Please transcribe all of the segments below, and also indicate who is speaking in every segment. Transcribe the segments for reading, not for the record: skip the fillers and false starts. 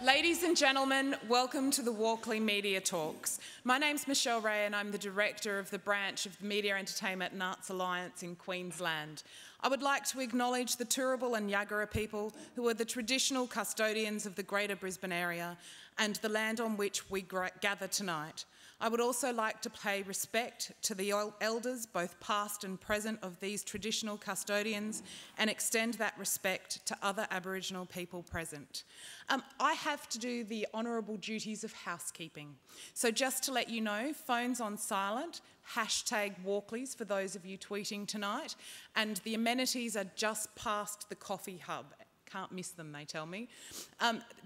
Speaker 1: Ladies and gentlemen, welcome to the Walkley Media Talks. My name's Michelle Ray and I'm the Director of the branch of the Media, Entertainment and Arts Alliance in Queensland. I would like to acknowledge the Turrbal and Yagara people who are the traditional custodians of the Greater Brisbane area and the land on which we gather tonight. I would also like to pay respect to the elders, both past and present, of these traditional custodians and extend that respect to other Aboriginal people present. I have to do the honourable duties of housekeeping. So just to let you know, phones on silent, hashtag Walkleys for those of you tweeting tonight, and the amenities are just past the coffee hub. Can't miss them, they tell me.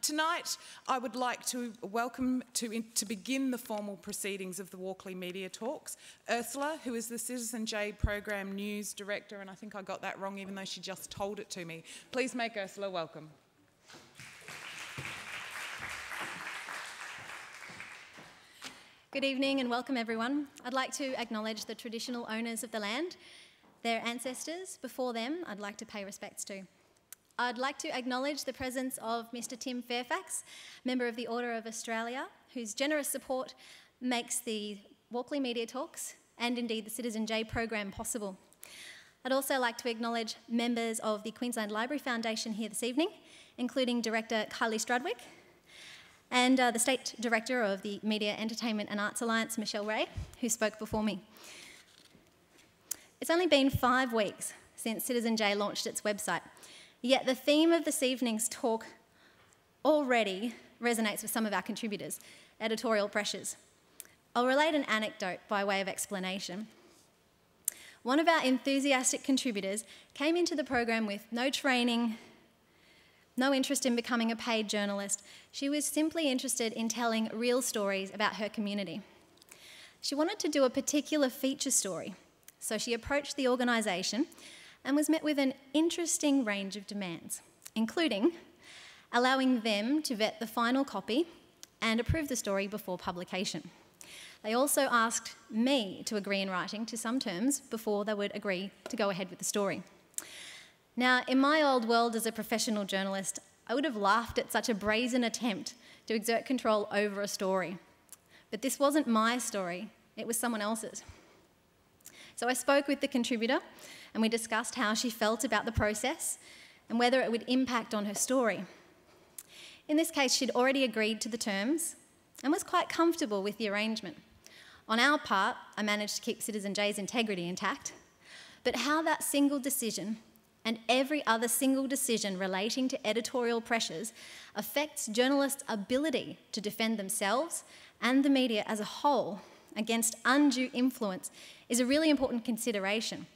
Speaker 1: Tonight, I would like to welcome, to begin the formal proceedings of the Walkley Media Talks, Ursula, who is the Citizen J Program News Director, and I think I got that wrong even though she just told it to me. Please make Ursula welcome.
Speaker 2: Good evening and welcome everyone. I'd like to acknowledge the traditional owners of the land, their ancestors. Before them, I'd like to pay respects to. I'd like to acknowledge the presence of Mr. Tim Fairfax, member of the Order of Australia, whose generous support makes the Walkley Media Talks and indeed the Citizen J program possible. I'd also like to acknowledge members of the Queensland Library Foundation here this evening, including Director Kylie Strudwick and the State Director of the Media, Entertainment and Arts Alliance, Michelle Ray, who spoke before me. It's only been 5 weeks since Citizen J launched its website. Yet the theme of this evening's talk already resonates with some of our contributors, editorial pressures. I'll relate an anecdote by way of explanation. One of our enthusiastic contributors came into the program with no training, no interest in becoming a paid journalist. She was simply interested in telling real stories about her community. She wanted to do a particular feature story, so she approached the organisation and was met with an interesting range of demands, including allowing them to vet the final copy and approve the story before publication. They also asked me to agree in writing to some terms before they would agree to go ahead with the story. Now, in my old world as a professional journalist, I would have laughed at such a brazen attempt to exert control over a story. But this wasn't my story, it was someone else's. So I spoke with the contributor and we discussed how she felt about the process and whether it would impact on her story. In this case, she'd already agreed to the terms and was quite comfortable with the arrangement. On our part, I managed to keep Citizen J's integrity intact, but how that single decision and every other single decision relating to editorial pressures affects journalists' ability to defend themselves and the media as a whole against undue influence is a really important consideration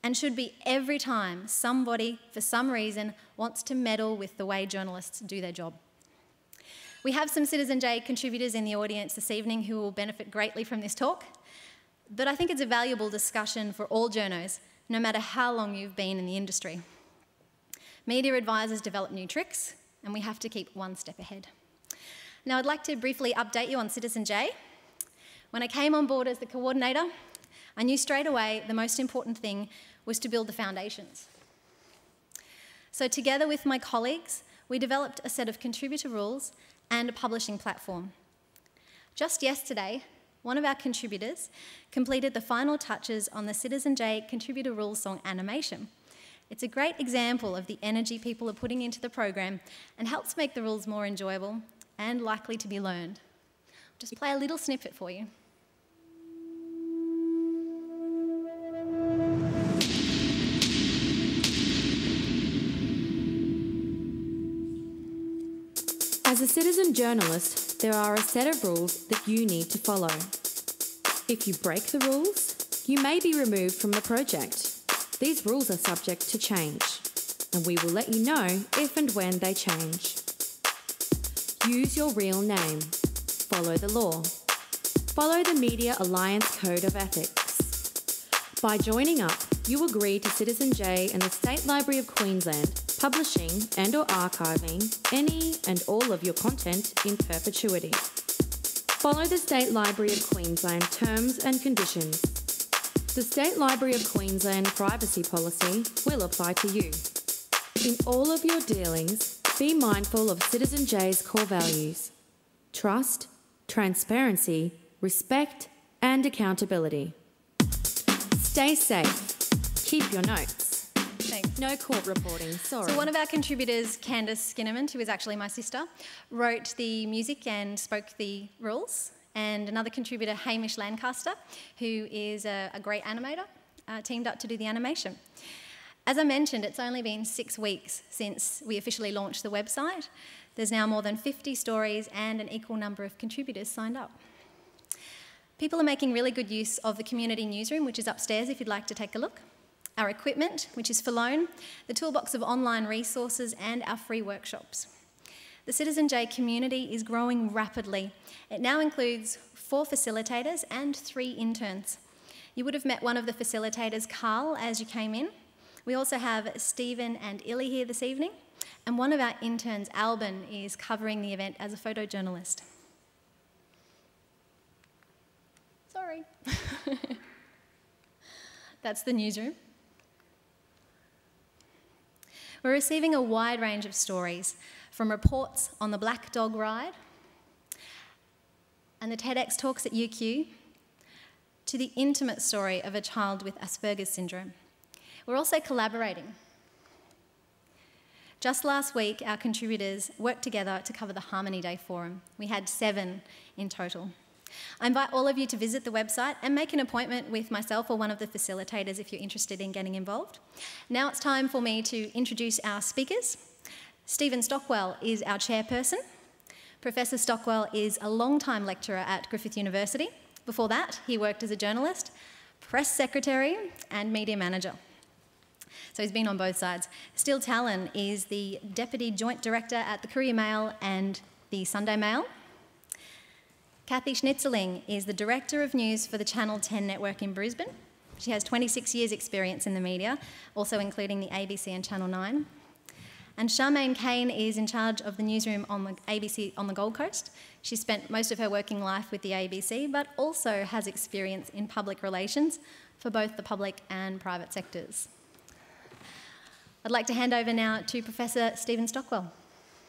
Speaker 2: and should be every time somebody, for some reason, wants to meddle with the way journalists do their job. We have some Citizen J contributors in the audience this evening who will benefit greatly from this talk, but I think it's a valuable discussion for all journos, no matter how long you've been in the industry. Media advisors develop new tricks, and we have to keep one step ahead. Now, I'd like to briefly update you on Citizen J. When I came on board as the coordinator, I knew straight away the most important thing was to build the foundations. So together with my colleagues, we developed a set of contributor rules and a publishing platform. Just yesterday, one of our contributors completed the final touches on the Citizen J contributor rules song animation. It's a great example of the energy people are putting into the program and helps make the rules more enjoyable and likely to be learned. I'll just play a little snippet for you.
Speaker 3: As a citizen journalist, there are a set of rules that you need to follow. If you break the rules, you may be removed from the project. These rules are subject to change, and we will let you know if and when they change. Use your real name. Follow the law. Follow the Media Alliance Code of Ethics. By joining up, you agree to Citizen J and the State Library of Queensland publishing and or archiving any and all of your content in perpetuity. Follow the State Library of Queensland terms and conditions. The State Library of Queensland privacy policy will apply to you. In all of your dealings, Be mindful of Citizen J's core values: trust, transparency, respect, and accountability. Stay safe. Keep your notes.
Speaker 2: Thanks.
Speaker 3: No court reporting, sorry.
Speaker 2: So one of our contributors, Candice Skinnerman, who is actually my sister, wrote the music and spoke the rules. And another contributor, Hamish Lancaster, who is a great animator, teamed up to do the animation. As I mentioned, it's only been 6 weeks since we officially launched the website. There's now more than 50 stories and an equal number of contributors signed up. People are making really good use of the community newsroom, which is upstairs if you'd like to take a look. Our equipment, which is for loan, the toolbox of online resources, and our free workshops. The Citizen J community is growing rapidly. It now includes 4 facilitators and 3 interns. You would have met one of the facilitators, Carl, as you came in. We also have Stephen and Illy here this evening, and one of our interns, Albin, is covering the event as a photojournalist. Sorry. That's the newsroom. We're receiving a wide range of stories, from reports on the Black Dog ride and the TEDx talks at UQ, to the intimate story of a child with Asperger's syndrome. We're also collaborating. Just last week, our contributors worked together to cover the Harmony Day Forum. We had 7 in total. I invite all of you to visit the website and make an appointment with myself or one of the facilitators if you're interested in getting involved. Now it's time for me to introduce our speakers. Stephen Stockwell is our chairperson. Professor Stockwell is a long-time lecturer at Griffith University. Before that, he worked as a journalist, press secretary, and media manager. So he's been on both sides. Steele Tallon is the Deputy Joint Director at the Courier-Mail and the Sunday Mail. Cathie Schnitzerling is the Director of News for the Channel 10 network in Brisbane. She has 26 years' experience in the media, also including the ABC and Channel 9. And Charmaine Kane is in charge of the newsroom on the ABC on the Gold Coast. She spent most of her working life with the ABC, but also has experience in public relations for both the public and private sectors. I'd like to hand over now to Professor Stephen Stockwell.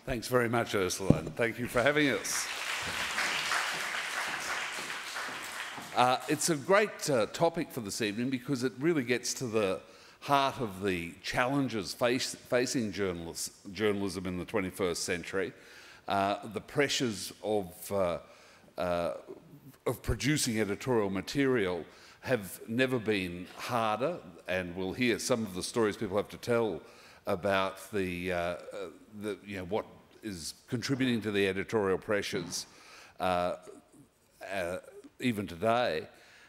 Speaker 4: Thanks very much, Ursula, and thank you for having us. It's a great topic for this evening because it really gets to the heart of the challenges facing journalism in the 21st century, the pressures of producing editorial material have never been harder, and we'll hear some of the stories people have to tell about what is contributing to the editorial pressures even today.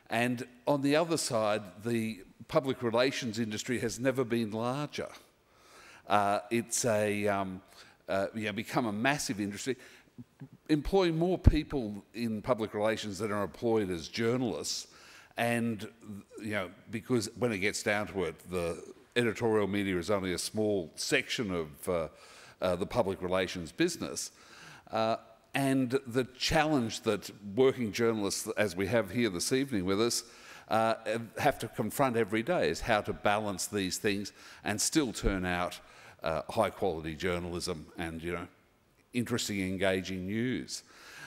Speaker 4: And on the other side, the public relations industry has never been larger. It's become a massive industry, employing more people in public relations than are employed as journalists. And because when it gets down to it, the editorial media is only a small section of the public relations business. And the challenge that working journalists, as we have here this evening with us, have to confront every day is how to balance these things and still turn out high-quality journalism and, interesting, engaging news.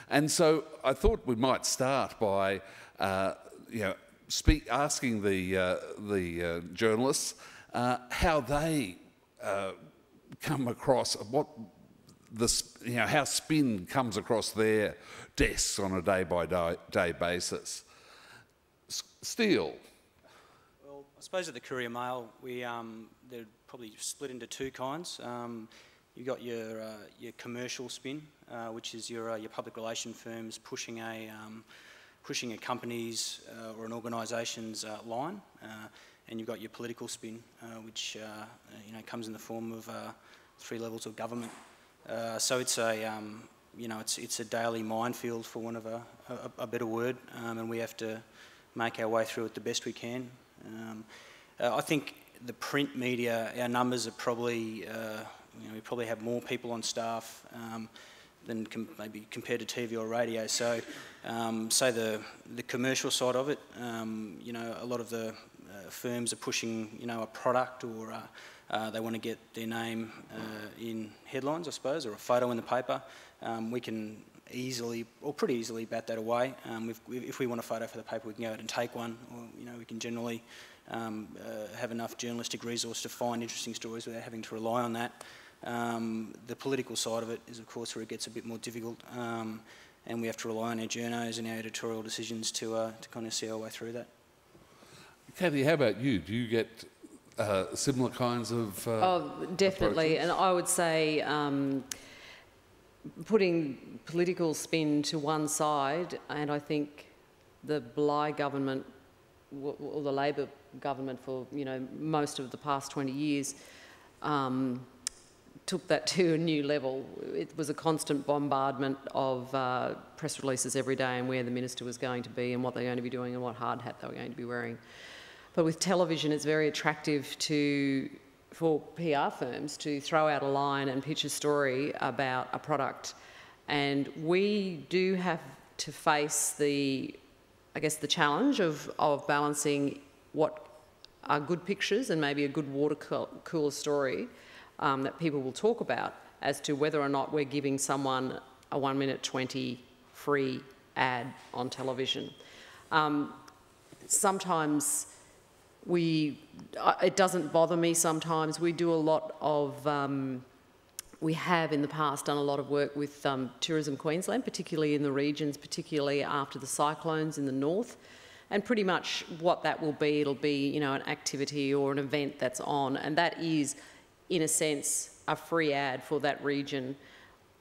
Speaker 4: And so I thought we might start by, asking the journalists how they come across how spin comes across their desks on a day-by-day basis. Steele.
Speaker 5: Well, I suppose at the Courier-Mail, they're probably split into 2 kinds. You've got your commercial spin, which is your public relation firms pushing a company's or an organisation's line, and you've got your political spin, which comes in the form of 3 levels of government. So it's it's a daily minefield, for want of a better word, and we have to make our way through it the best we can. I think the print media, our numbers are probably, we probably have more people on staff than maybe compared to TV or radio. So, say the commercial side of it, a lot of the firms are pushing, a product or they want to get their name in headlines, I suppose, or a photo in the paper, we can easily, or pretty easily, bat that away. If we want a photo for the paper, we can go out and take one, or we can generally have enough journalistic resource to find interesting stories without having to rely on that. The political side of it is, of course, where it gets a bit more difficult, and we have to rely on our journos and our editorial decisions to kind of see our way through that.
Speaker 4: Cathie, how about you? Do you get similar kinds of
Speaker 6: definitely,
Speaker 4: approaches?
Speaker 6: and I would say putting political spin to one side, and I think the Bligh government, or the Labor government for most of the past 20 years, took that to a new level. It was a constant bombardment of press releases every day and where the minister was going to be and what they're going to be doing and what hard hat they were going to be wearing. But with television, it's very attractive for PR firms to throw out a line and pitch a story about a product. And we do have to face the challenge of balancing what are good pictures and maybe a good water cooler story that people will talk about, as to whether or not we're giving someone a 1 minute 20 free ad on television. Sometimes it doesn't bother me sometimes. We do a lot of, we have in the past done a lot of work with Tourism Queensland, particularly in the regions, particularly after the cyclones in the north. And pretty much what that will be, it'll be, an activity or an event that's on, and that is, in a sense, a free ad for that region.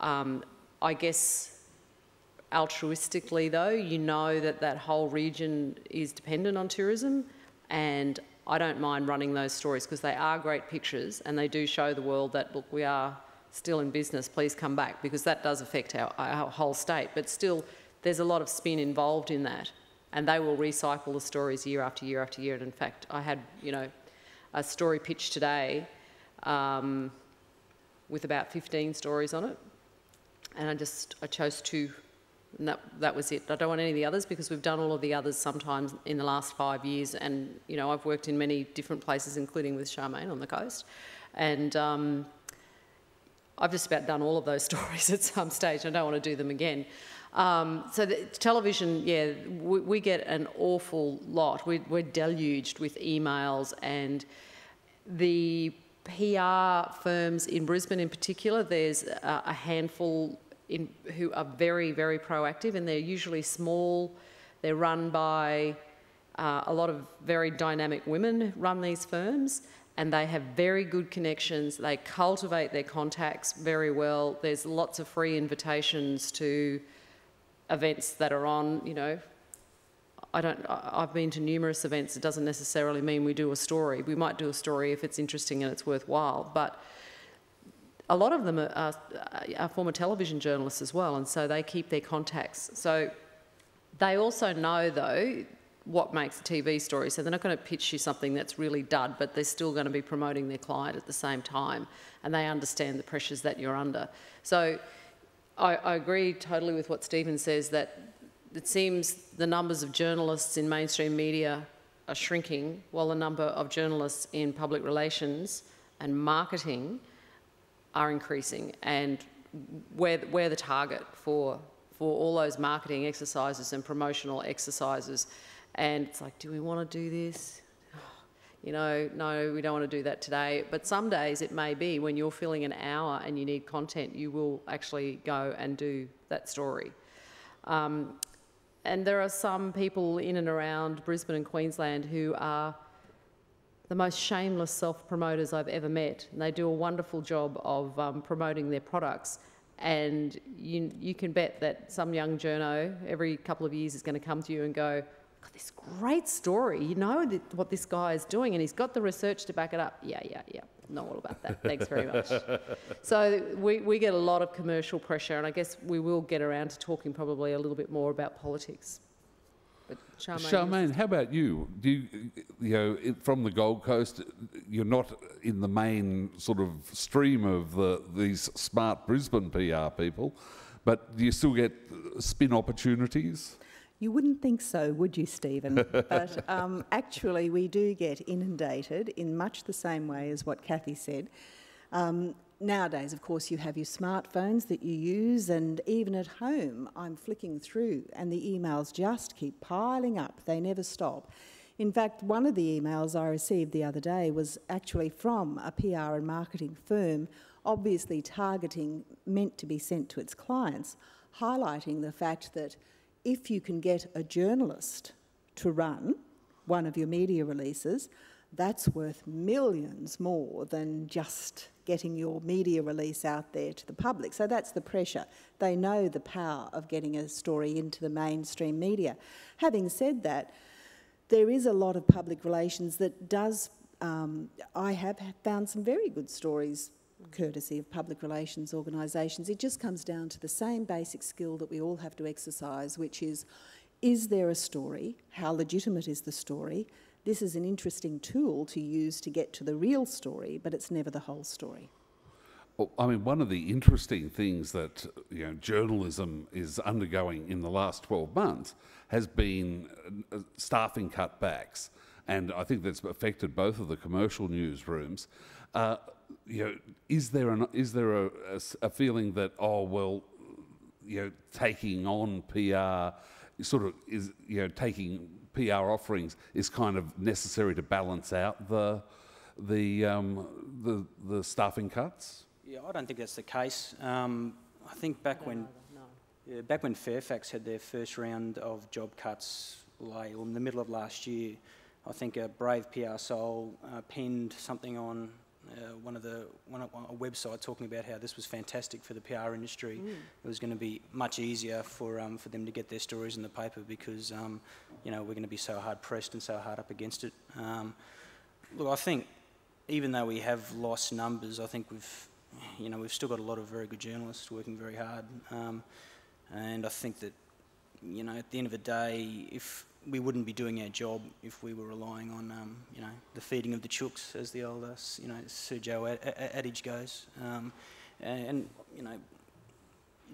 Speaker 6: I guess altruistically though, that whole region is dependent on tourism, and I don't mind running those stories because they are great pictures and they do show the world that, look, we are still in business, please come back, because that does affect our whole state. But still, there's a lot of spin involved in that, and they will recycle the stories year after year after year. And in fact, I had, a story pitch today with about 15 stories on it, and I chose 2, and that was it. I don't want any of the others because we've done all of the others sometimes in the last 5 years, and I've worked in many different places, including with Charmaine on the coast, and I've just about done all of those stories at some stage. I don't want to do them again. So the television, we get an awful lot. We're deluged with emails, and the PR firms in Brisbane in particular, there's a handful who are very, very proactive, and they're usually small. They're run by a lot of very dynamic women run these firms, and they have very good connections. They cultivate their contacts very well. There's lots of free invitations to events that are on, I've been to numerous events. It doesn't necessarily mean we do a story. We might do a story if it's interesting and it's worthwhile, but a lot of them are former television journalists as well, and so they keep their contacts. So they also know, though, what makes a TV story, so they're not going to pitch you something that's really dud, but they're still going to be promoting their client at the same time, and they understand the pressures that you're under. So I agree totally with what Stephen says, that it seems the numbers of journalists in mainstream media are shrinking, while the number of journalists in public relations and marketing are increasing, and we're the target for all those marketing exercises and promotional exercises. And it's like, do we want to do this? No, we don't want to do that today. But some days it may be when you're filling an hour and you need content, you will actually go and do that story. And there are some people in and around Brisbane and Queensland who are the most shameless self-promoters I've ever met. And they do a wonderful job of promoting their products. And you can bet that some young journo every couple of years is going to come to you and go, "Got this great story, what this guy is doing, and he's got the research to back it up." Yeah, know all about that. Thanks very much. So we get a lot of commercial pressure, and I guess we will get around to talking probably a little bit more about politics. But
Speaker 4: Charmaine, how about you? Do you, from the Gold Coast, you're not in the main sort of stream of these smart Brisbane PR people, but do you still get spin opportunities?
Speaker 7: You wouldn't think so, would you, Stephen? But actually we do get inundated in much the same way as what Cathie said. Nowadays, of course, you have your smartphones that you use, and even at home I'm flicking through and the emails just keep piling up. They never stop. In fact, one of the emails I received the other day was actually from a PR and marketing firm, obviously targeting, meant to be sent to its clients, highlighting the fact that if you can get a journalist to run one of your media releases, that's worth millions more than just getting your media release out there to the public. So that's the pressure. They know the power of getting a story into the mainstream media. Having said that, there is a lot of public relations that does, I have found some very good stories courtesy of public relations organisations. It just comes down to the same basic skill that we all have to exercise, which is there a story? How legitimate is the story? This is an interesting tool to use to get to the real story, but it's never the whole story.
Speaker 4: Well, I mean, one of the interesting things that journalism is undergoing in the last 12 months has been staffing cutbacks, and I think that's affected both of the commercial newsrooms. Is there a feeling that taking on PR sort of is taking PR offerings is kind of necessary to balance out the staffing cuts?
Speaker 5: Yeah, I don't think that's the case. I think back when Fairfax had their first round of job cuts, in the middle of last year, I think a brave PR soul penned something on a website talking about how this was fantastic for the PR industry. It was going to be much easier for them to get their stories in the paper because we're going to be so hard pressed and so hard up against it. Look, I think even though we have lost numbers, I think we've still got a lot of very good journalists working very hard, and I think that at the end of the day, if we wouldn't be doing our job if we were relying on, the feeding of the chooks, as the old, Sir Joe adage goes.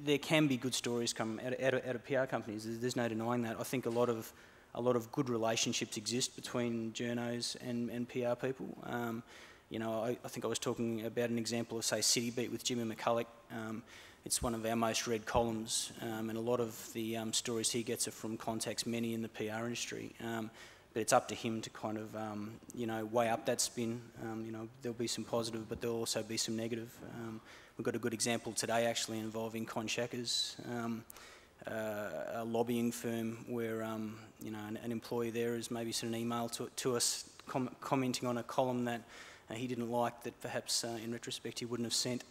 Speaker 5: There can be good stories come out of PR companies. There's no denying that. I think a lot of good relationships exist between journos and PR people. I think I was talking about an example of, say, City Beat with Jimmy McCulloch. It's one of our most read columns, and a lot of the stories he gets are from contacts many in the PR industry. But it's up to him to kind of, weigh up that spin. There'll be some positive, but there'll also be some negative. We've got a good example today, actually, involving Conchakers, a lobbying firm where, an employee there has maybe sent an email to us commenting on a column that he didn't like, that perhaps in retrospect he wouldn't have sent.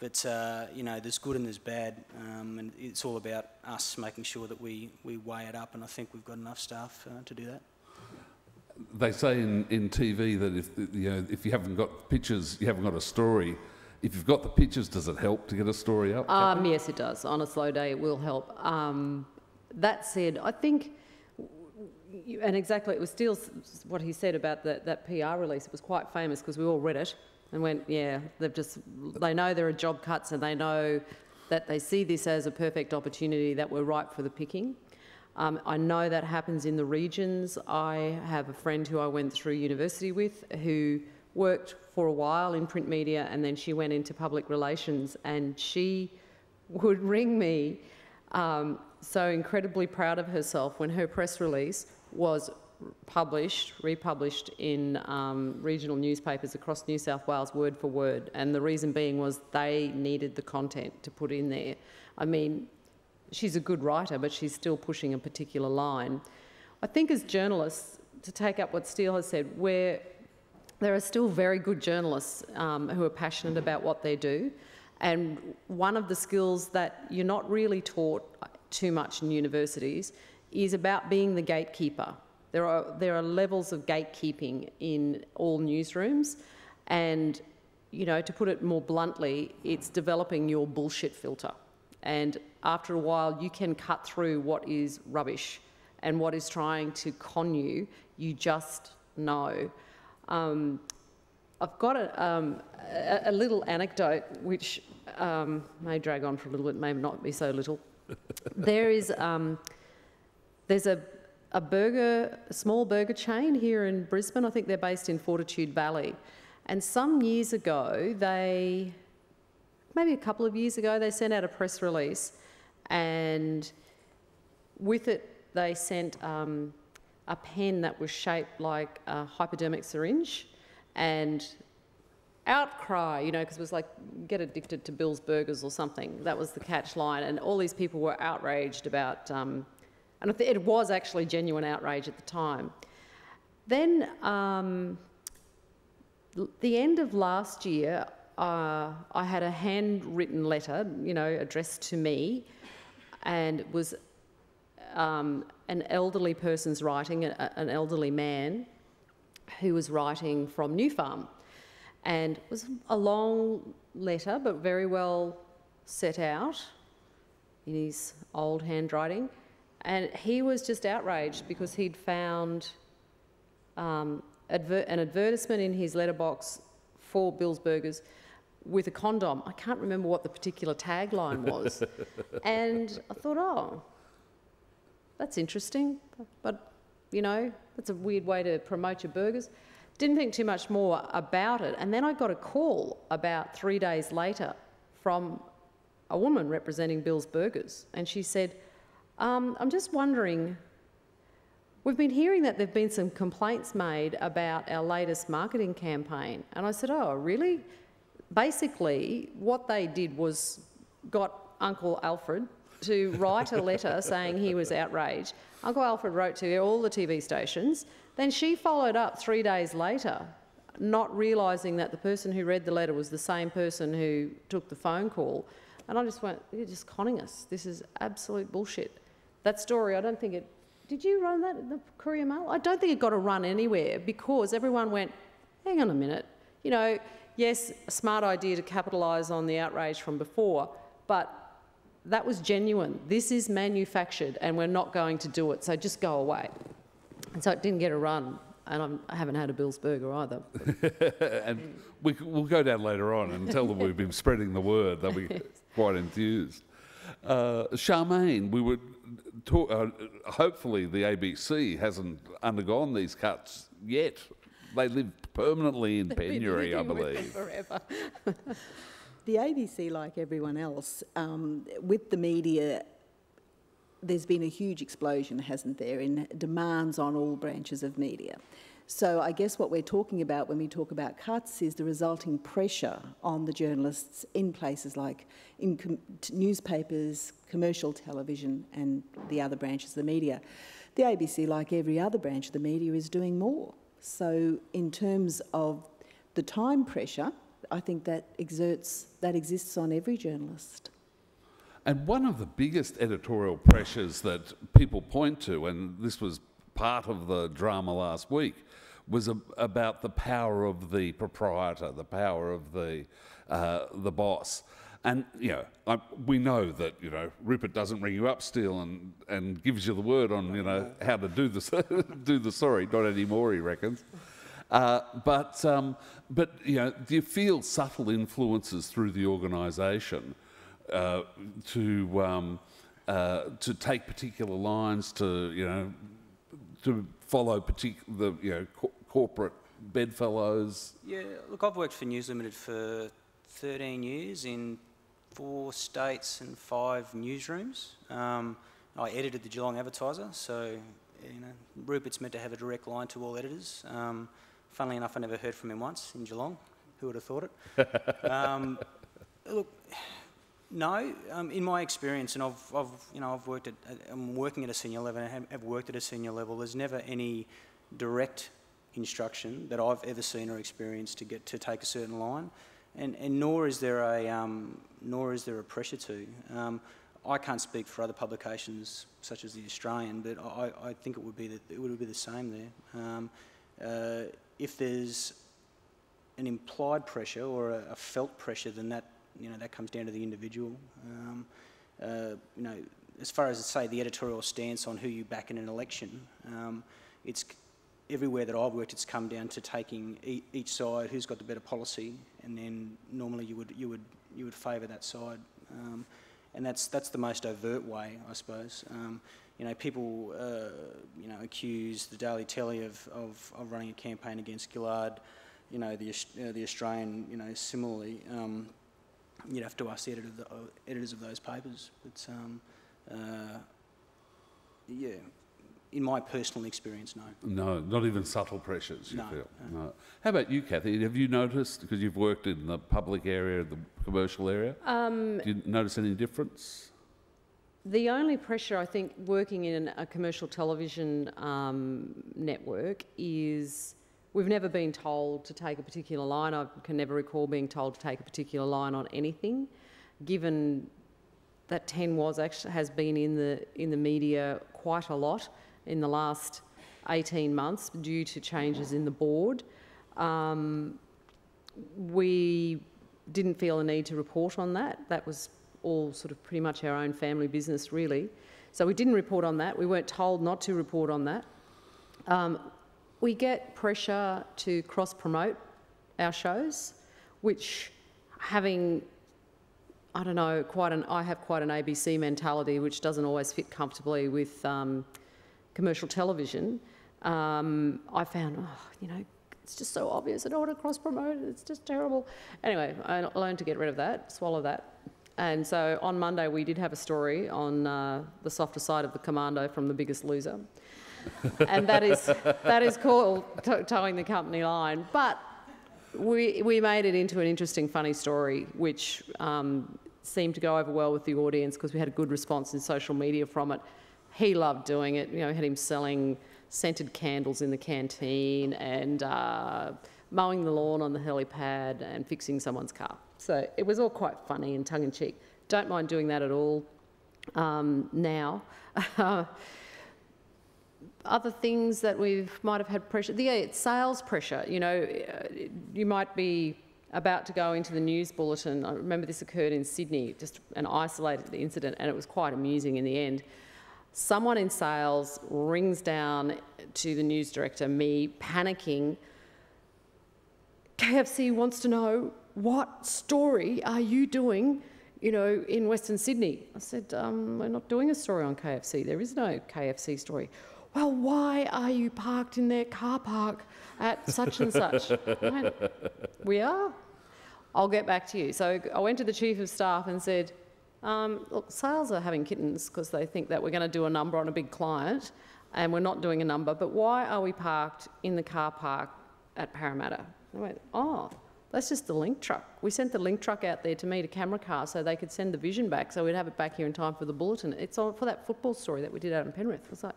Speaker 5: But there's good and there's bad, and it's all about us making sure that we weigh it up, and I think we've got enough staff to do that.
Speaker 4: They say in TV that if you haven't got pictures, you haven't got a story. If you've got the pictures, does it help to get a story up?
Speaker 6: Yes, it does. On a slow day, it will help. That said, I think, and exactly, it was Steele, what he said about that PR release. It was quite famous because we all read it and went, yeah, they know there are job cuts, and they know that they see this as a perfect opportunity that we're ripe for the picking. I know that happens in the regions. I have a friend who I went through university with who worked for a while in print media, and then she went into public relations, and she would ring me so incredibly proud of herself when her press release was republished in regional newspapers across New South Wales, word for word, and the reason being was they needed the content to put in there. I mean, she's a good writer, but she's still pushing a particular line. I think as journalists, to take up what Steele has said, there are still very good journalists who are passionate about what they do, and one of the skills that you're not really taught too much in universities is about being the gatekeeper. There are levels of gatekeeping in all newsrooms, and to put it more bluntly, it's developing your bullshit filter. And after a while, you can cut through what is rubbish and what is trying to con you. You just know. I've got a little anecdote which may drag on for a little bit, may not be so little. There is there's a small burger chain here in Brisbane. I think they're based in Fortitude Valley. And some years ago, maybe a couple of years ago, they sent out a press release, and with it they sent a pen that was shaped like a hypodermic syringe, and outcry, you know, because it was like, get addicted to Bill's Burgers or something. That was the catch line, and all these people were outraged about, and it was actually genuine outrage at the time. Then, the end of last year, I had a handwritten letter, you know, addressed to me, and it was an elderly person's writing, an elderly man who was writing from New Farm. And it was a long letter, but very well set out in his old handwriting. And he was just outraged because he'd found an advertisement in his letterbox for Bill's Burgers with a condom. I can't remember what the particular tagline was. And I thought, oh, that's interesting, but, you know, that's a weird way to promote your burgers. Didn't think too much more about it. And then I got a call about 3 days later from a woman representing Bill's Burgers. And she said, I'm just wondering, we've been hearing that there've been some complaints made about our latest marketing campaign. And I said, oh, really? Basically, what they did was got Uncle Alfred to write a letter saying he was outraged. Uncle Alfred wrote to all the TV stations. Then she followed up 3 days later, not realising that the person who read the letter was the same person who took the phone call. And I just went, you're just conning us. This is absolute bullshit. That story, I don't think it... Did you run that in the Courier-Mail? I don't think it got a run anywhere because everyone went, hang on a minute. You know, yes, a smart idea to capitalise on the outrage from before, but that was genuine. This is manufactured and we're not going to do it, so just go away. And so it didn't get a run, and I haven't had a Bill's Burger either.
Speaker 4: And we'll go down later on and tell them we've been spreading the word. They'll be quite enthused. Charmaine, we would talk, hopefully the ABC hasn't undergone these cuts yet. They live permanently in penury, I believe.
Speaker 6: Forever.
Speaker 7: The ABC, like everyone else, with the media, there's been a huge explosion, hasn't there, in demands on all branches of media. So I guess what we're talking about when we talk about cuts is the resulting pressure on the journalists in places like in newspapers, commercial television and the other branches of the media. The ABC, like every other branch of the media, is doing more. So in terms of the time pressure, I think that exists on every journalist.
Speaker 4: And one of the biggest editorial pressures that people point to, and this was part of the drama last week, was about the power of the proprietor, the power of the boss. And, you know, we know that, you know, Rupert doesn't ring you up, Steele, and gives you the word on, you know, how to do the story. Not anymore, he reckons. But you know, do you feel subtle influences through the organisation to take particular lines, to follow the corporate bedfellows?
Speaker 5: Yeah, look, I've worked for News Limited for 13 years in 4 states and 5 newsrooms. I edited the Geelong Advertiser, so you know, Rupert's meant to have a direct line to all editors. Funnily enough, I never heard from him once in Geelong. Who would have thought it? Look, no. In my experience, and I'm working at a senior level, and have worked at a senior level. There's never any direct instruction that I've ever seen or experienced to take a certain line, and nor is there a pressure to. I can't speak for other publications such as the Australian, but I think it would be the same there. If there's an implied pressure or a felt pressure, then that comes down to the individual. As far as, say, the editorial stance on who you back in an election, it's everywhere that I've worked. It's come down to taking each side, who's got the better policy, and then normally you would favour that side, and that's the most overt way, I suppose. people, accuse the Daily Telly of running a campaign against Gillard. The Australian, similarly. You'd have to ask the editors of those papers. But in my personal experience, no.
Speaker 4: No, not even subtle pressures, you
Speaker 5: No,
Speaker 4: feel?
Speaker 5: no.
Speaker 4: No. How about you, Cathie? Have you noticed, because you've worked in the public area, the commercial area, do you notice any difference?
Speaker 6: The only pressure, I think, working in a commercial television network is we've never been told to take a particular line. I can never recall being told to take a particular line on anything, given that 10 has been in the media quite a lot in the last 18 months due to changes in the board. We didn't feel a need to report on that. That was all sort of pretty much our own family business, really. So we didn't report on that. We weren't told not to report on that. We get pressure to cross-promote our shows, which having, I don't know, I have quite an ABC mentality, which doesn't always fit comfortably with commercial television. I found, it's just so obvious. I don't want to cross-promote it. It's just terrible. Anyway, I learned to get rid of that, swallow that. And so on Monday we did have a story on the softer side of the commando from The Biggest Loser. And that is called towing the company line. But we made it into an interesting, funny story, which seemed to go over well with the audience because we had a good response in social media from it. He loved doing it. We had him selling scented candles in the canteen and mowing the lawn on the helipad and fixing someone's car. So it was all quite funny and tongue-in-cheek. Don't mind doing that at all now. Other things that we might have had pressure, it's sales pressure. You might be about to go into the news bulletin. I remember this occurred in Sydney, just an isolated incident, and it was quite amusing in the end. Someone in sales rings down to the news director, me, panicking. KFC wants to know, what story are you doing, in Western Sydney? I said, we're not doing a story on KFC. There is no KFC story. Well, why are you parked in their car park at such and such? I went, we are. I'll get back to you. So I went to the Chief of Staff and said, look, sales are having kittens because they think that we're going to do a number on a big client and we're not doing a number, but why are we parked in the car park at Parramatta? They went, oh, that's just the link truck. We sent the link truck out there to meet a camera car so they could send the vision back so we'd have it back here in time for the bulletin. It's all for that football story that we did out in Penrith. I was like,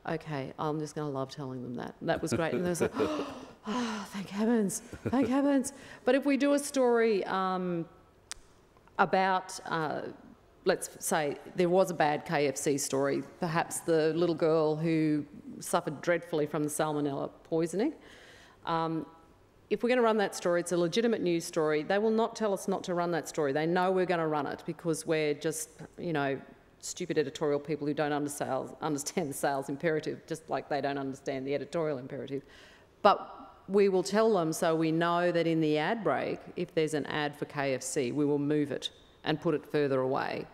Speaker 6: okay, I'm just going to love telling them that. That was great. And they was like, oh, thank heavens, thank heavens. But if we do a story about, let's say there was a bad KFC story, perhaps the little girl who suffered dreadfully from the salmonella poisoning, if we're going to run that story, it's a legitimate news story. They will not tell us not to run that story. They know we're going to run it because we're just, stupid editorial people who don't understand the sales imperative, just like they don't understand the editorial imperative. But we will tell them so we know that in the ad break, if there's an ad for KFC, we will move it and put it further away,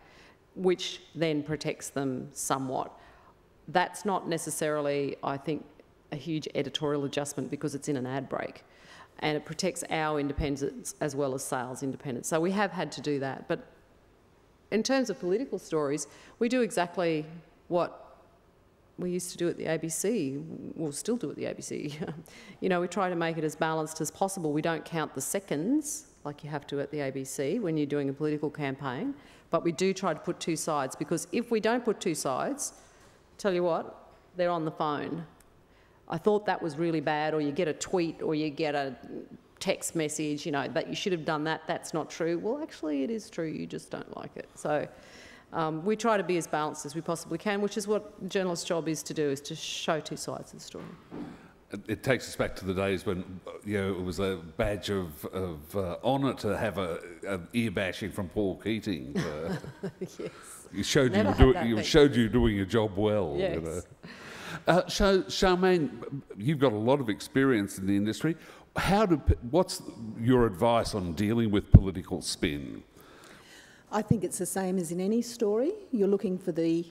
Speaker 6: which then protects them somewhat. That's not necessarily, I think, a huge editorial adjustment because it's in an ad break. And it protects our independence as well as sales independence. So we have had to do that. But in terms of political stories, we do exactly what we used to do at the ABC, we'll still do at the ABC. We try to make it as balanced as possible. We don't count the seconds like you have to at the ABC when you're doing a political campaign, but we do try to put two sides, because if we don't put two sides, tell you what, they're on the phone. I thought that was really bad, or you get a tweet or you get a text message, that you should have done that, that's not true. Well, actually it is true, you just don't like it. So we try to be as balanced as we possibly can, which is what a journalist's job is to do, is to show two sides of the story.
Speaker 4: It takes us back to the days when it was a badge of honour to have an ear bashing from Paul Keating.
Speaker 6: Yes.
Speaker 4: You showed you doing your job well.
Speaker 6: Yes.
Speaker 4: So Charmaine, you've got a lot of experience in the industry. What's your advice on dealing with political spin?
Speaker 7: I think it's the same as in any story. You're looking for the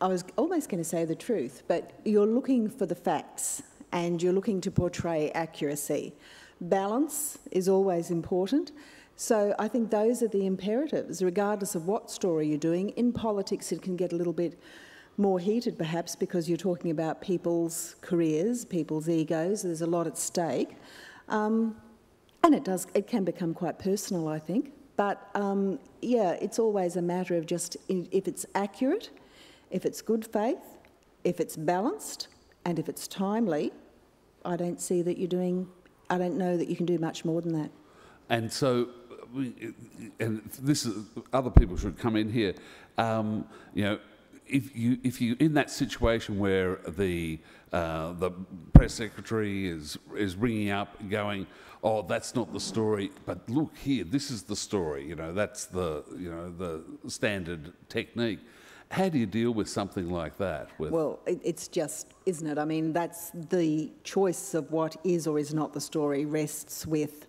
Speaker 7: I was almost going to say the truth, but you're looking for the facts and you're looking to portray accuracy. Balance is always important. So I think those are the imperatives, regardless of what story you're doing. In politics, it can get a little bit more heated, perhaps, because you're talking about people's careers, people's egos. There's a lot at stake. And it can become quite personal, I think. But, yeah, it's always a matter of just if it's accurate, if it's good faith, if it's balanced, and if it's timely, I don't see that you're doing, I don't know that you can do much more than that.
Speaker 4: And so, and this is, other people should come in here, you know, if you in that situation where the press secretary is ringing up and going, oh, that's not the story, but look here, this is the story, you know, that's the, you know, the standard technique. How do you deal with something like that?
Speaker 7: Well, it's just, isn't it? I mean, that's the choice of what is or is not the story rests with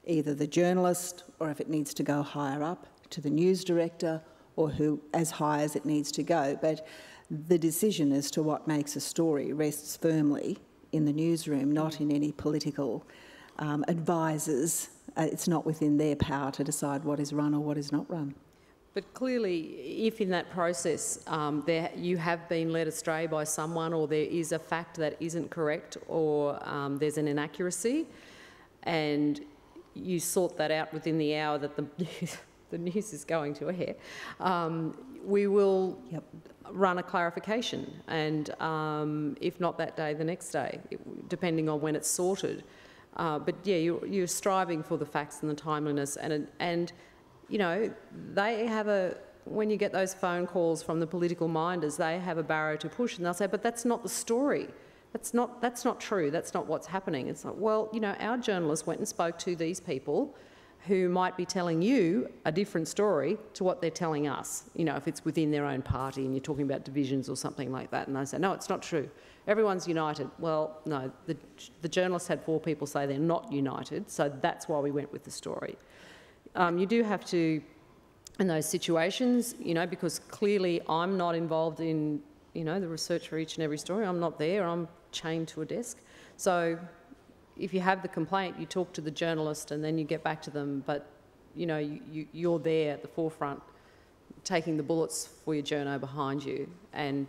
Speaker 7: either the journalist, or if it needs to go higher up, to the news director, or who as high as it needs to go. But the decision as to what makes a story rests firmly in the newsroom, not in any political advisors. It's not within their power to decide what is run or what is not run.
Speaker 6: But clearly, if in that process you have been led astray by someone, or there is a fact that isn't correct, or there's an inaccuracy, and you sort that out within the hour that the news is going to air, we will run a clarification, and if not that day, the next day, depending on when it's sorted. But yeah, you're striving for the facts and the timeliness, and you know, they have when you get those phone calls from the political minders, they have a barrow to push, and they'll say, but that's not the story. That's not true. That's not what's happening. It's like, well, you know, our journalists went and spoke to these people who might be telling you a different story to what they're telling us, you know, if it's within their own party and you're talking about divisions or something like that, and they say, no, it's not true. Everyone's united. Well, no, the journalists had 4 people say they're not united, so that's why we went with the story. You do have to, in those situations, you know, because clearly I'm not involved in, you know, the research for each and every story. I'm not there. I'm chained to a desk. So if you have the complaint, you talk to the journalist and then you get back to them. But, you know, you're there at the forefront, taking the bullets for your journo behind you and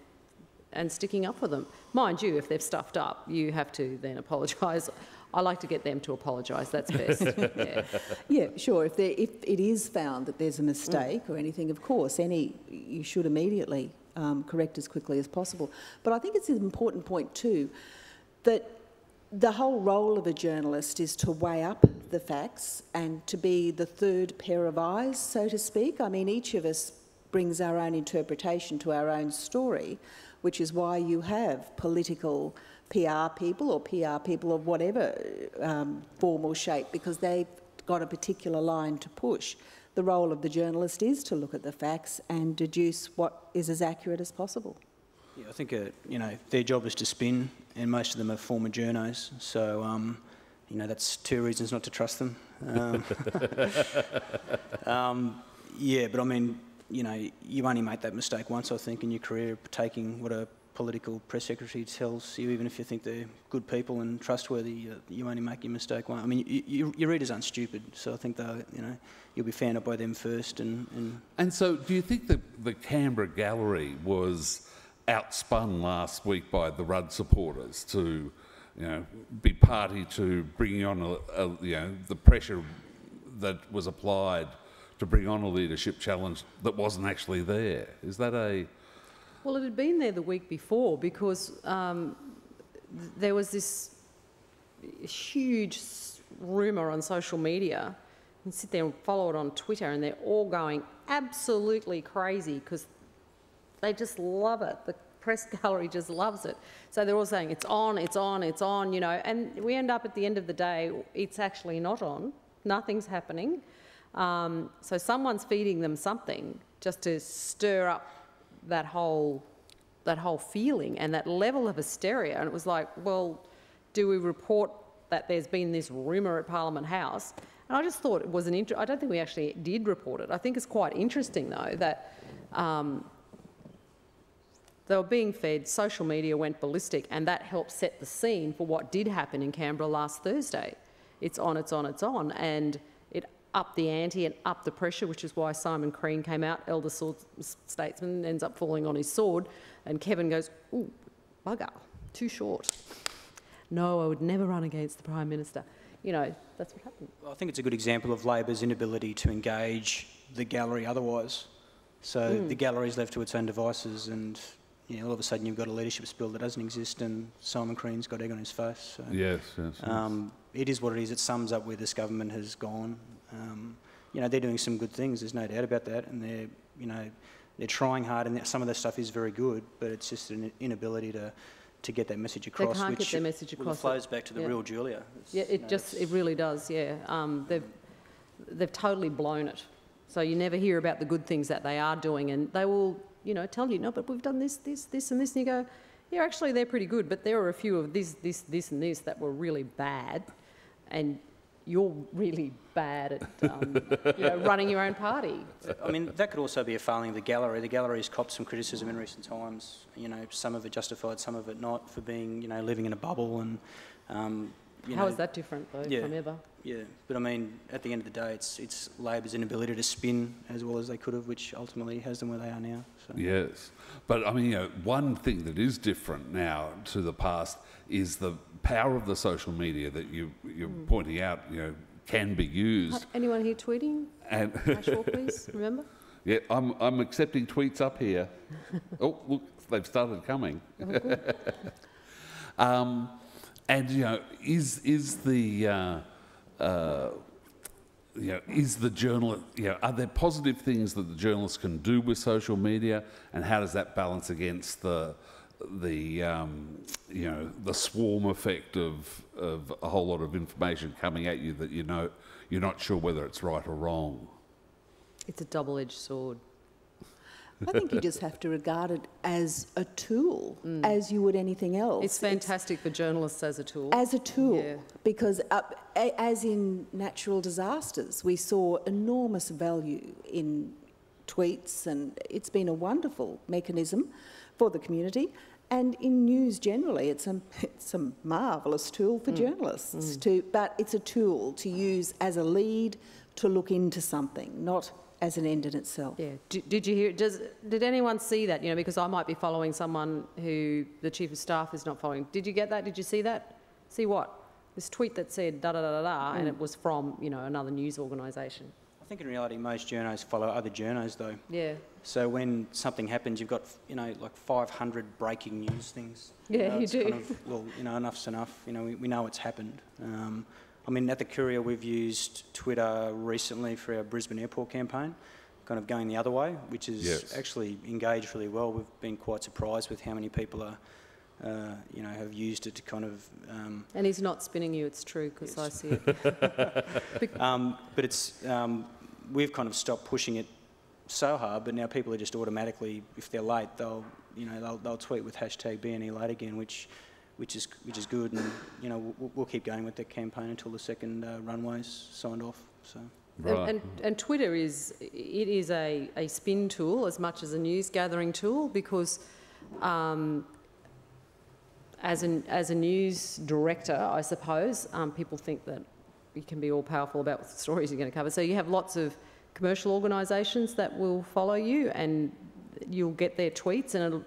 Speaker 6: sticking up for them. Mind you, if they've stuffed up, you have to then apologise. I like to get them to apologise, that's best. Yeah.
Speaker 7: Yeah, sure. If it is found that there's a mistake or anything, of course, you should immediately correct as quickly as possible. But I think it's an important point too, that the whole role of a journalist is to weigh up the facts and to be the third pair of eyes, so to speak. I mean, each of us brings our own interpretation to our own story, which is why you have political PR people or PR people of whatever form or shape, because they've got a particular line to push. The role of the journalist is to look at the facts and deduce what is as accurate as possible.
Speaker 5: Yeah, I think you know, their job is to spin, and most of them are former journos, so you know, that's 2 reasons not to trust them. Yeah, but I mean, you know, you only make that mistake once, I think, in your career, taking what a political press secretary tells you, even if you think they're good people and trustworthy, you only make your mistake once. I mean, your readers aren't stupid, so I think they'll, you know, you'll be found out by them first. And
Speaker 4: so, do you think that the Canberra Gallery was outspun last week by the Rudd supporters to, you know, be party to bringing on you know, the pressure that was applied to bring on a leadership challenge that wasn't actually there? Is that a...
Speaker 6: Well, it had been there the week before, because there was this huge rumour on social media. You can sit there and follow it on Twitter, and they're all going absolutely crazy because they just love it. The press gallery just loves it. So they're all saying, it's on, it's on, it's on, you know, and we end up at the end of the day, it's actually not on. Nothing's happening. So someone's feeding them something just to stir up that whole feeling and that level of hysteria. And it was like, well, do we report that there's been this rumour at Parliament House? And I just thought it was I don't think we actually did report it. I think it's quite interesting, though, that They were being fed, social media went ballistic, and that helped set the scene for what did happen in Canberra last Thursday. It's on, it's on, it's on, and it upped the ante and upped the pressure, which is why Simon Crean came out, elder statesman, ends up falling on his sword, and Kevin goes, ooh, bugger, too short. No, I would never run against the Prime Minister. You know, that's what happened.
Speaker 5: I think it's a good example of Labor's inability to engage the gallery otherwise. So the gallery is left to its own devices, and all of a sudden you've got a leadership spill that doesn't exist, and Simon Crean's got egg on his face. So,
Speaker 4: Yes.
Speaker 5: it is what it is. It sums up where this government has gone. They're doing some good things. There's no doubt about that, and they're trying hard, and some of their stuff is very good, but it's just an inability to get that message across.
Speaker 6: They can't get their message across.
Speaker 5: It flows back to the real Julia.
Speaker 6: It really does. Yeah, they've totally blown it. So you never hear about the good things that they are doing, and they will, tell you, no, but we've done this, and this, and you go, yeah, actually they're pretty good, but there are a few of this, and this that were really bad, and you're really bad at running your own party.
Speaker 5: I mean, that could also be a failing of the gallery. The gallery's copped some criticism in recent times. Some of it justified, some of it not, for being, living in a bubble. And
Speaker 6: how is that different though from ever?
Speaker 5: Yeah, but I mean, at the end of the day, it's Labor's inability to spin as well as they could have, which ultimately has them where they are now. So.
Speaker 4: Yes, but I mean, one thing that is different now to the past is the power of the social media that you're pointing out. Can be used.
Speaker 6: Anyone here tweeting?
Speaker 4: And
Speaker 6: please remember.
Speaker 4: Yeah, I'm accepting tweets up here. Oh, look, they've started coming. And is the journalist? Are there positive things that the journalists can do with social media, and how does that balance against the swarm effect of a whole lot of information coming at you that you're not sure whether it's right or wrong?
Speaker 6: It's a double-edged sword.
Speaker 7: I think you just have to regard it as a tool, as you would anything else.
Speaker 6: It's fantastic for journalists as a tool.
Speaker 7: As a tool, because as in natural disasters, we saw enormous value in tweets, and it's been a wonderful mechanism for the community. And in news generally, it's a marvellous tool for journalists. But it's a tool to use as a lead to look into something, not as an end in itself.
Speaker 6: Yeah. Did you hear? Did anyone see that? Because I might be following someone who the chief of staff is not following. Did you get that? Did you see that? See what? This tweet that said da da da da da, and it was from another news organisation.
Speaker 5: I think in reality most journos follow other journos though.
Speaker 6: Yeah.
Speaker 5: So when something happens, you've got like 500 breaking news things.
Speaker 6: Yeah, you do.
Speaker 5: Kind of, enough's enough. We know it's happened. I mean, at the Courier, we've used Twitter recently for our Brisbane Airport campaign, kind of going the other way, which is actually engaged really well. We've been quite surprised with how many people are, have used it to kind of...
Speaker 6: and he's not spinning you, it's true, because I see it.
Speaker 5: But it's... we've kind of stopped pushing it so hard, but now people are just automatically, if they're late, they'll tweet with hashtag BNE late again, which is good, and we'll keep going with that campaign until the second runway's signed off. So.
Speaker 4: Right.
Speaker 6: And Twitter is a spin tool as much as a news gathering tool, because as a news director, I suppose, people think that you can be all powerful about what stories you're going to cover. So you have lots of commercial organisations that will follow you, and you'll get their tweets, and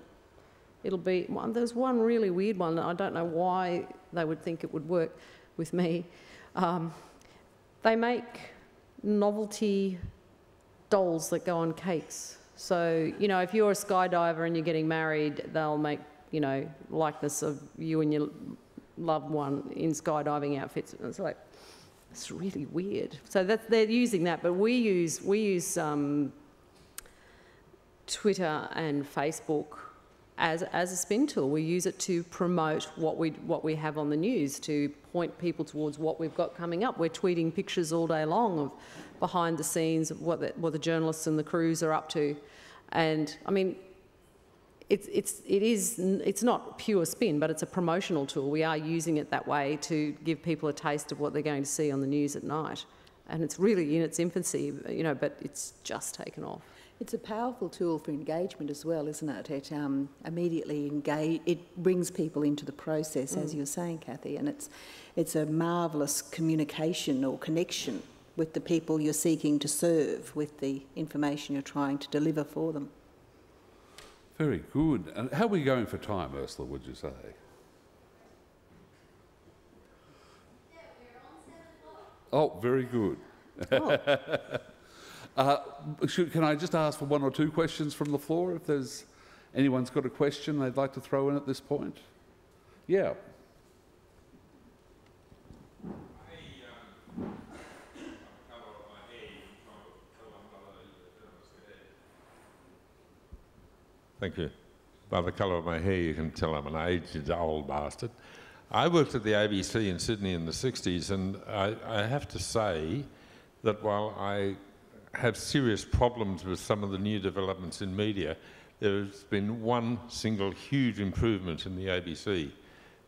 Speaker 6: it'll be one. There's one really weird one. I don't know why they would think it would work with me. They make novelty dolls that go on cakes. So, if you're a skydiver and you're getting married, they'll make, likeness of you and your loved one in skydiving outfits. It's like, it's really weird. So they're using that, but we use Twitter and Facebook as a spin tool. We use it to promote what we have on the news, to point people towards what we've got coming up. We're tweeting pictures all day long of behind the scenes of what the journalists and the crews are up to, and I mean, it's not pure spin, but it's a promotional tool. We are using it that way to give people a taste of what they're going to see on the news at night, and it's really in its infancy, but it's just taken off.
Speaker 7: It's a powerful tool for engagement as well, isn't it? It immediately it brings people into the process, as you were saying, Cathie, and it's a marvellous communication or connection with the people you're seeking to serve, with the information you're trying to deliver for them.
Speaker 4: Very good. And how are we going for time, Ursula, would you say? Oh, very good. Can I just ask for one or two questions from the floor, if there's anyone's got a question they'd like to throw in at this point? Yeah.
Speaker 8: Thank you. By the colour of my hair, you can tell I'm an aged old bastard. I worked at the ABC in Sydney in the 60s, and I have to say that while I have serious problems with some of the new developments in media, there's been one single huge improvement in the ABC.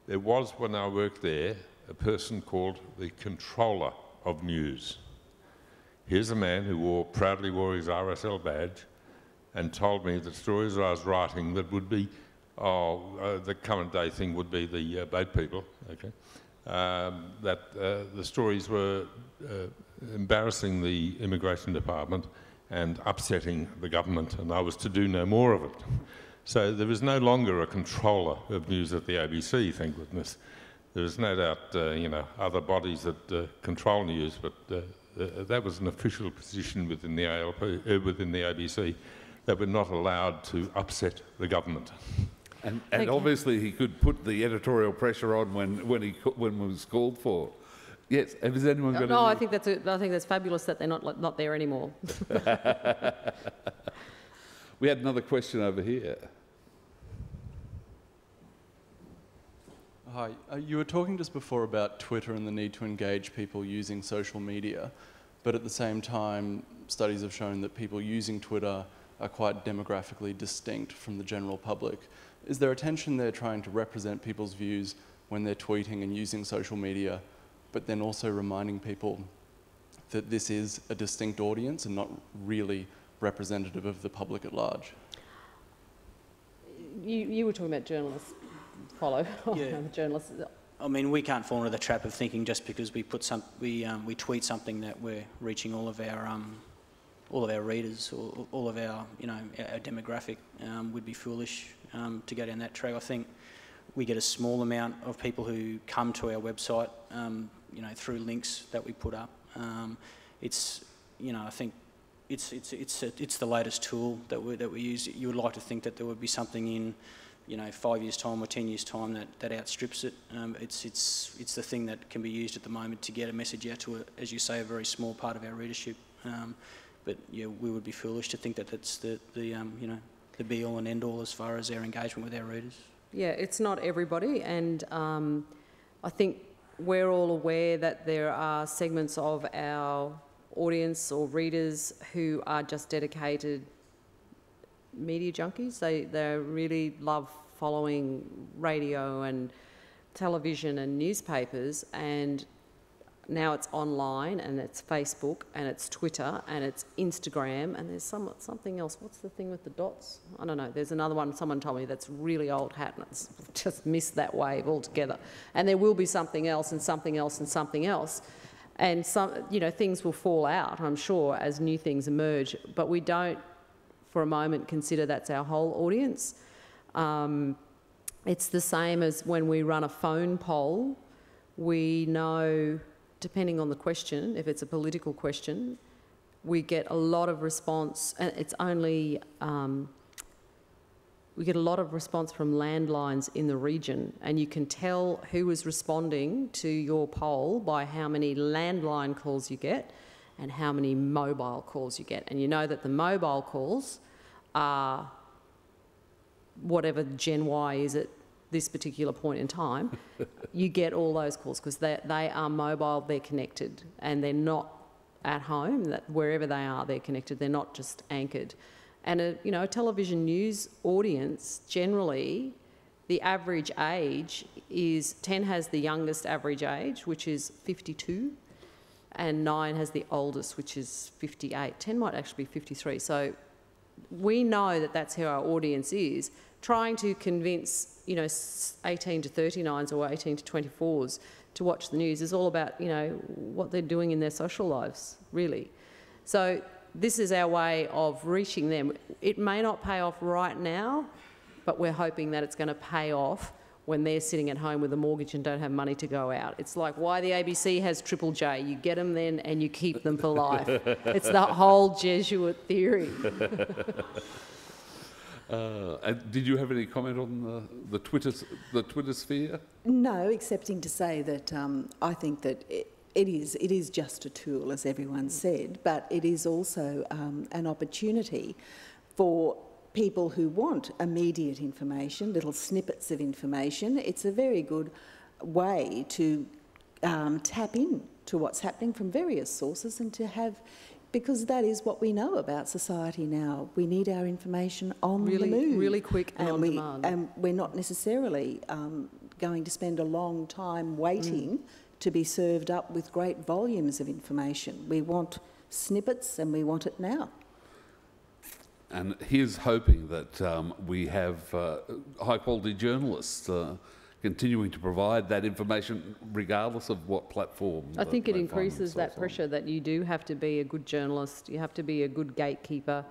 Speaker 8: There was, when I worked there, a person called the Controller of News. Here's a man who proudly wore his RSL badge and told me that stories I was writing that would be, the current day thing would be the boat people, okay, that the stories were embarrassing the immigration department and upsetting the government, and I was to do no more of it. So there is no longer a controller of news at the ABC, thank goodness. There is no doubt, other bodies that control news, but that was an official position within the within the ABC, that we're not allowed to upset the government.
Speaker 4: And obviously he could put the editorial pressure on when it was called for. Yes, has anyone got
Speaker 6: No,
Speaker 4: any?
Speaker 6: I think that's fabulous that they're not there anymore.
Speaker 4: We had another question over here.
Speaker 9: Hi, you were talking just before about Twitter and the need to engage people using social media, but at the same time, studies have shown that people using Twitter are quite demographically distinct from the general public. Is there a tension there trying to represent people's views when they're tweeting and using social media, but then also reminding people that this is a distinct audience and not really representative of the public at large?
Speaker 6: You were talking about journalists. Follow.
Speaker 5: Yeah.
Speaker 6: Journalists.
Speaker 5: I mean, we can't fall into the trap of thinking just because we tweet something that we're reaching all of our readers or all of our our demographic. Would be foolish to go down that track. I think we get a small amount of people who come to our website, through links that we put up. I think it's the latest tool that we use. You would like to think that there would be something in 5 years' time or 10 years' time that outstrips it. It's the thing that can be used at the moment to get a message out to, as you say, a very small part of our readership. But yeah, we would be foolish to think that that's the be-all and end-all as far as our engagement with our readers.
Speaker 6: Yeah, it's not everybody, and I think we're all aware that there are segments of our audience or readers who are just dedicated media junkies. They really love following radio and television and newspapers, and now it's online and it's Facebook and it's Twitter and it's Instagram, and there's something else. What's the thing with the dots? I don't know. There's another one someone told me that's really old hat, and it's just missed that wave altogether. And there will be something else and something else and something else. And things will fall out, I'm sure, as new things emerge, but we don't for a moment consider that's our whole audience. It's the same as when we run a phone poll. We know, depending on the question, if it's a political question, we get a lot of response, and it's only, we get a lot of response from landlines in the region, and you can tell who is responding to your poll by how many landline calls you get and how many mobile calls you get. And you know that the mobile calls are whatever Gen Y is at this particular point in time. You get all those calls because they are mobile, they're connected, and they're not at home, that wherever they are, they're connected, they're not just anchored. And a television news audience, generally, the average age is 10 has the youngest average age, which is 52, and 9 has the oldest, which is 58. 10 might actually be 53. So we know that that's who our audience is. Trying to convince, 18 to 39s or 18 to 24s to watch the news is all about, what they're doing in their social lives, really. So this is our way of reaching them. It may not pay off right now, but we're hoping that it's going to pay off when they're sitting at home with a mortgage and don't have money to go out. It's like why the ABC has Triple J. You get them then and you keep them for life. It's the whole Jesuit theory.
Speaker 4: And did you have any comment on the Twitter sphere?
Speaker 7: No, excepting to say that I think that it is just a tool, as everyone said, but it is also an opportunity for people who want immediate information, little snippets of information. It's a very good way to tap in to what's happening from various sources and to have, because that is what we know about society now. We need our information on the move. Really quick and on demand. And we're not necessarily going to spend a long time waiting to be served up with great volumes of information. We want snippets and we want it now.
Speaker 4: And here's hoping that we have high-quality journalists continuing to provide that information regardless of what platform.
Speaker 6: I think it increases that pressure that you do have to be a good journalist, you have to be a good gatekeeper,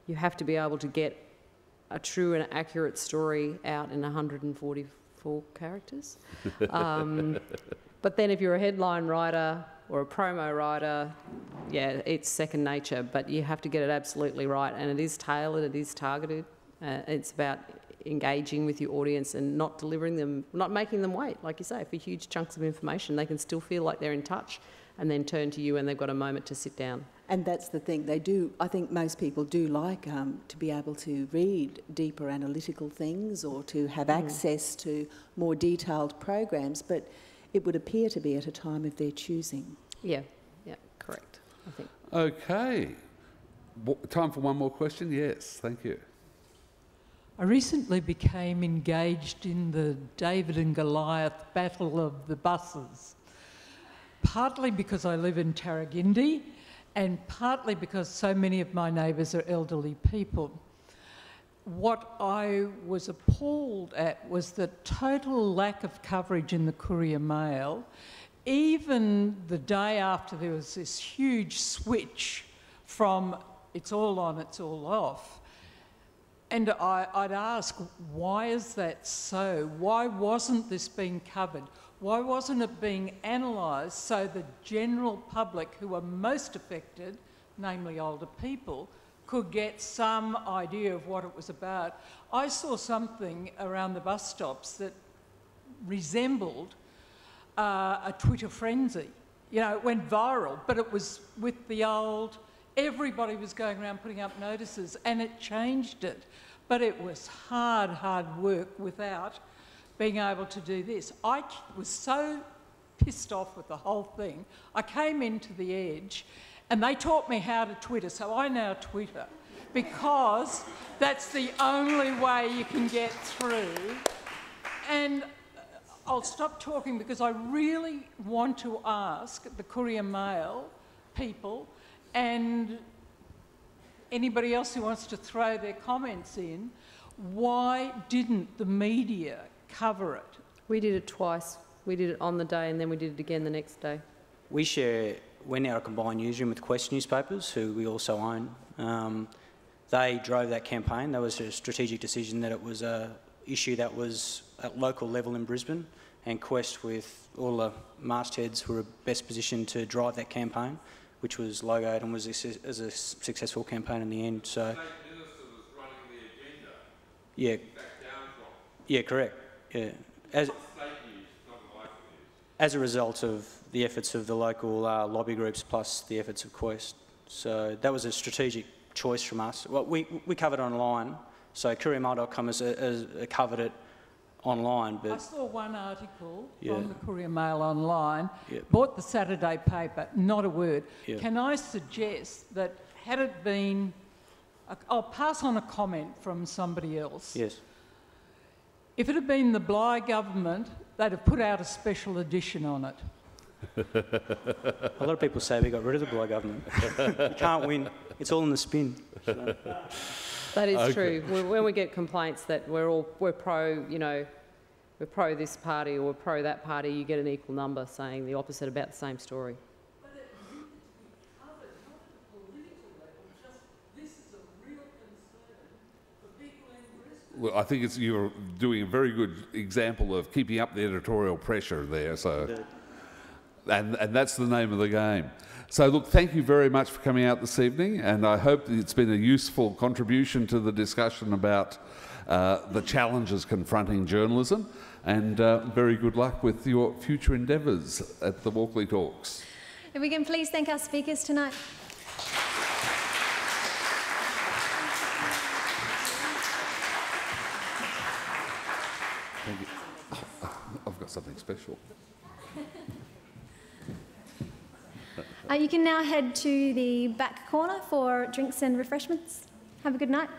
Speaker 6: you have to be able to get a true and accurate story out in 144 characters. But then if you're a headline writer or a promo writer, yeah, it's second nature, but you have to get it absolutely right, and it is tailored, it is targeted. It's about engaging with your audience and not delivering them, not making them wait, like you say, for huge chunks of information. They can still feel like they're in touch and then turn to you when they've got a moment to sit down.
Speaker 7: And that's the thing, they do, I think most people do like to be able to read deeper analytical things or to have access to more detailed programs, but it would appear to be at a time of their choosing.
Speaker 6: Yeah, correct, I think.
Speaker 4: Okay. Time for one more question? Yes, thank you.
Speaker 10: I recently became engaged in the David and Goliath battle of the buses, partly because I live in Tarragindi and partly because so many of my neighbours are elderly people. What I was appalled at was the total lack of coverage in the Courier-Mail, even the day after there was this huge switch from it's all on, it's all off. And I'd ask, why is that so? Why wasn't this being covered? Why wasn't it being analysed so the general public who are most affected, namely older people, could get some idea of what it was about? I saw something around the bus stops that resembled a Twitter frenzy. It went viral, but it was with the old, everybody was going around putting up notices, and it changed it. But it was hard work without being able to do this. I was so pissed off with the whole thing. I came into the Edge and they taught me how to Twitter, so I now Twitter because that's the only way you can get through. And I'll stop talking because I really want to ask the Courier-Mail people and anybody else who wants to throw their comments in, why didn't the media cover it?
Speaker 6: We did it twice. We did it on the day and then we did it again the next day.
Speaker 5: We're now a combined newsroom with Quest newspapers, who we also own. They drove that campaign. That was a strategic decision that it was an issue that was at local level in Brisbane, and Quest, with all the mastheads, were best positioned to drive that campaign, which was logoed and was a successful campaign in the end. So, the State Minister was running the agenda. Yeah, correct. Yeah, as a result of the efforts of the local lobby groups plus the efforts of Quest. So that was a strategic choice from us. Well, we covered it online, so Courier-Mail.com has covered it online. But
Speaker 10: I saw one article from the Courier-Mail online, bought the Saturday paper, not a word. Can I suggest that had it been, I'll pass on a comment from somebody else.
Speaker 5: Yes.
Speaker 10: If it had been the Bligh government, they'd have put out a special edition on it.
Speaker 5: A lot of people say we got rid of the Bligh government. You can't win. It's all in the spin. So.
Speaker 6: That is true. When we get complaints that we're pro, you know, we're pro this party or we're pro that party, you get an equal number saying the opposite about the same story.
Speaker 10: But it needed to be covered, not at the political level, just this is a real concern for people in Brisbane.
Speaker 4: Well, I think you're doing a very good example of keeping up the editorial pressure there. So, and that's the name of the game. So look, thank you very much for coming out this evening, and I hope it's been a useful contribution to the discussion about the challenges confronting journalism, and very good luck with your future endeavours at the Walkley Talks.
Speaker 2: If we can please thank our speakers tonight.
Speaker 4: Thank you. I've got something special.
Speaker 2: You can now head to the back corner for drinks and refreshments. Have a good night.